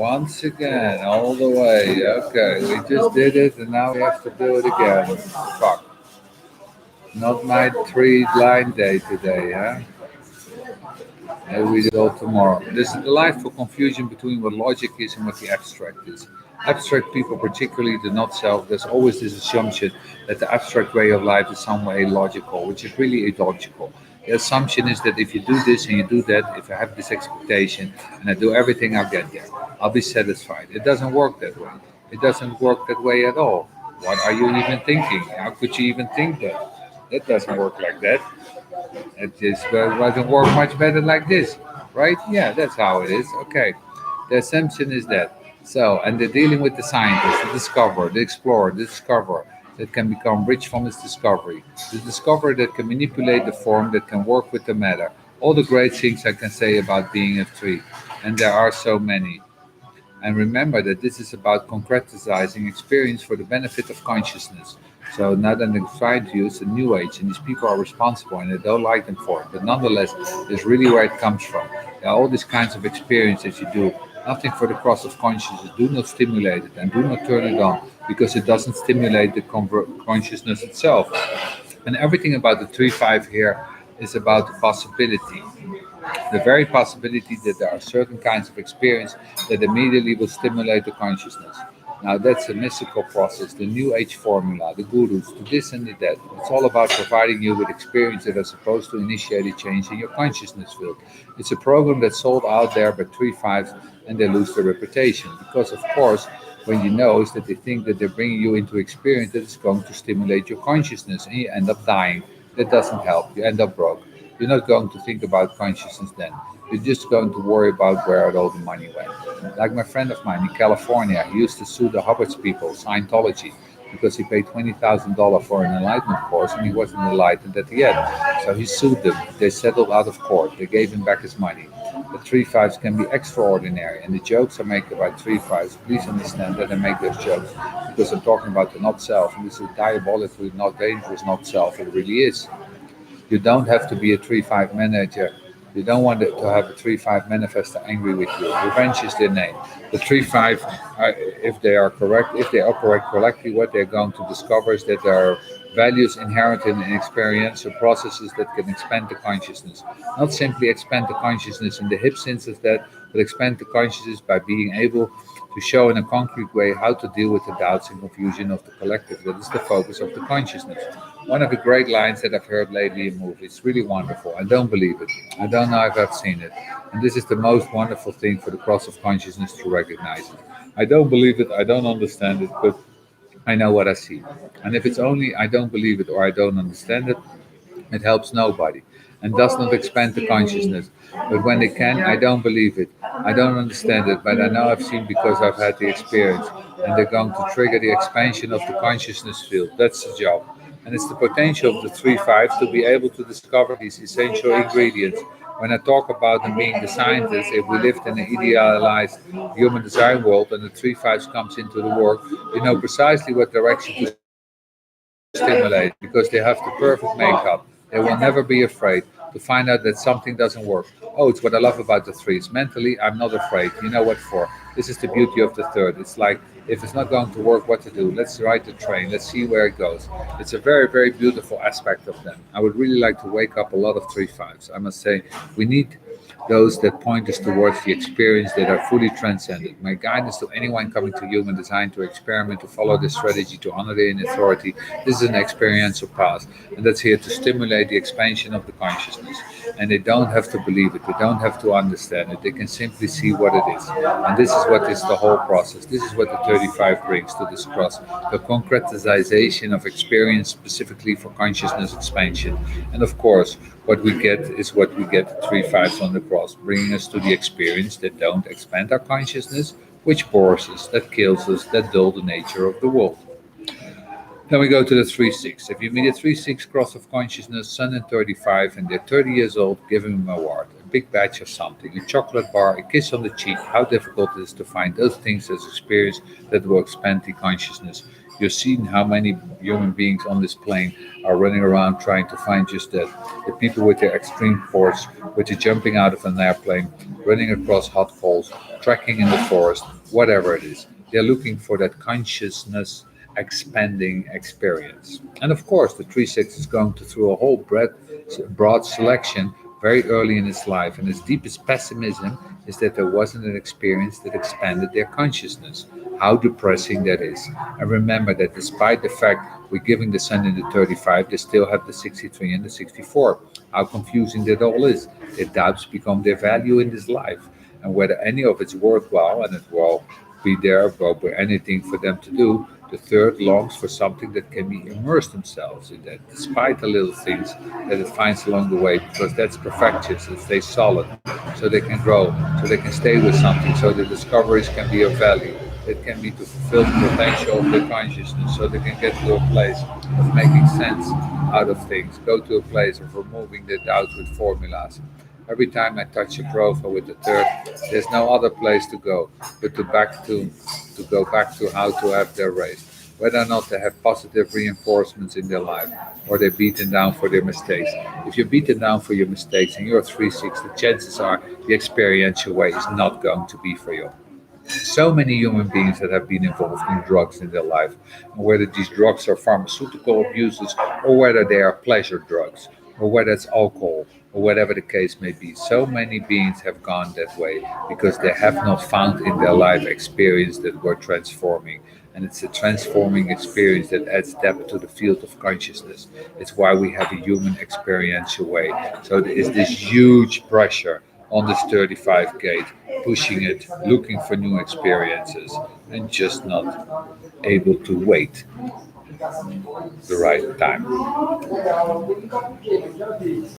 Once again, all the way. Okay, we just did it and now we have to do it again. Fuck. Not my three-line day today, huh? Maybe we do it all tomorrow. There's a delightful confusion between what logic is and what the abstract is. Abstract people, particularly the not self, there's always this assumption that the abstract way of life is some way logical, which is really illogical. The assumption is that if you do this and you do that, if I have this expectation and I do everything, I'll get there. I'll be satisfied. It doesn't work that way. It doesn't work that way at all. What are you even thinking? How could you even think that? That doesn't work like that. It just doesn't work much better like this, right? Yeah, that's how it is. Okay. The assumption is that. So, and they're dealing with the scientist, the discoverer, the explorer, the discoverer that can become rich from his discovery, the discoverer that can manipulate the form, that can work with the matter. All the great things I can say about being a tree, and there are so many. And remember that this is about concretizing experience for the benefit of consciousness. So now that they're trying to use the new age, and these people are responsible, and they don't like them for it. But nonetheless, it's really where it comes from. There are all these kinds of experiences you do. Nothing for the cross of consciousness. Do not stimulate it and do not turn it on because it doesn't stimulate the consciousness itself. And everything about the 3-5 here is about the possibility, the very possibility that there are certain kinds of experience that immediately will stimulate the consciousness. Now that's a mystical process, the new age formula, the gurus, the this and the that. It's all about providing you with experience that are supposed to initiate a change in your consciousness field. It's a program that's sold out there by 3-5s and they lose their reputation. Because of course, when you know is that they think that they're bringing you into experience that is going to stimulate your consciousness and you end up dying. That doesn't help. You end up broke. You're not going to think about consciousness then. You're just going to worry about where all the money went. Like my friend of mine in California, he used to sue the Hubbards people, Scientology, because he paid $20,000 for an enlightenment course and he wasn't enlightened at the end. So he sued them. They settled out of court. They gave him back his money. The 3-5s can be extraordinary, and the jokes I make about 3-5s, please understand that I make those jokes because I'm talking about the not self, and this is diabolically not dangerous not self. It really is. You don't have to be a 3-5 manager. You don't want to have a 3-5 manifestor angry with you. Revenge is their name. The 3-5, if they are correct, if they operate correctly, what they're going to discover is that there are values inherent in experiential processes that can expand the consciousness. Not simply expand the consciousness in the hip sense of that, but expand the consciousness by being able to show in a concrete way how to deal with the doubts and confusion of the collective. That is the focus of the consciousness. One of the great lines that I've heard lately in movies, it's really wonderful. I don't believe it. I don't know if I've seen it. And this is the most wonderful thing for the cross of consciousness to recognize it. I don't believe it, I don't understand it, but I know what I see. And if it's only I don't believe it or I don't understand it, it helps nobody and does not expand the consciousness. But when they can, I don't believe it. I don't understand it, but I know I've seen because I've had the experience. And they're going to trigger the expansion of the consciousness field. That's the job. And it's the potential of the 3-5 to be able to discover these essential ingredients. When I talk about them being the scientists, if we lived in an idealized human design world and the 3-5s comes into the work, you know precisely what direction to stimulate because they have the perfect makeup. They will never be afraid to find out that something doesn't work. Oh, it's what I love about the 3s. Mentally, I'm not afraid. You know what for? This is the beauty of the 3rd. It's like, if it's not going to work, what to do? Let's ride the train. Let's see where it goes. It's a very, very beautiful aspect of them. I would really like to wake up a lot of 3-5s. I must say, we need those that point us towards the experience that are fully transcended. My guidance to anyone coming to human design to experiment, to follow this strategy, to honor their authority, this is an experiential path. And that's here to stimulate the expansion of the consciousness. And they don't have to believe it. They don't have to understand it. They can simply see what it is. And this is what is the whole process. This is what the 35 brings to this cross. The concretization of experience specifically for consciousness expansion. And of course, what we get is what we get 3-5s on the cross, bringing us to the experience that don't expand our consciousness, which bores us, that kills us, that dull the nature of the world. Then we go to the 3-6. If you meet a 3-6 cross of consciousness, son and 35, and they're 30 years old, give them an award, a big badge of something, a chocolate bar, a kiss on the cheek. How difficult it is to find those things as experience that will expand the consciousness. You've seen how many human beings on this plane are running around trying to find just that. The people with their extreme sports, with the jumping out of an airplane, running across hot coals, trekking in the forest, whatever it is. They're looking for that consciousness expanding experience. And of course, the 3-6 is going to through a whole broad selection very early in its life. And its deepest pessimism is that there wasn't an experience that expanded their consciousness. How depressing that is. And remember that despite the fact we're giving the sun in the 35, they still have the 63 and the 64. How confusing that all is. Their doubts become their value in this life. And whether any of it's worthwhile, and it will be there, will be anything for them to do, the third longs for something that can be immerse themselves in that, despite the little things that it finds along the way, because that's perfectious, it stays solid, so they can grow, so they can stay with something, so the discoveries can be of value. It can be to fulfill the potential of their consciousness, so they can get to a place of making sense out of things, go to a place of removing the doubts with formulas. Every time I touch a profile with the third, there's no other place to go but to go back to how to have their race. Whether or not they have positive reinforcements in their life or they're beaten down for their mistakes. If you're beaten down for your mistakes and you're 360, chances are the experiential way is not going to be for you. So many human beings that have been involved in drugs in their life, and whether these drugs are pharmaceutical abuses or whether they are pleasure drugs or whether it's alcohol or whatever the case may be. So many beings have gone that way because they have not found in their life experience that were transforming. And it's a transforming experience that adds depth to the field of consciousness. It's why we have a human experiential way. So there is this huge pressure on this 35 gate, pushing it, looking for new experiences, and just not able to wait the right time.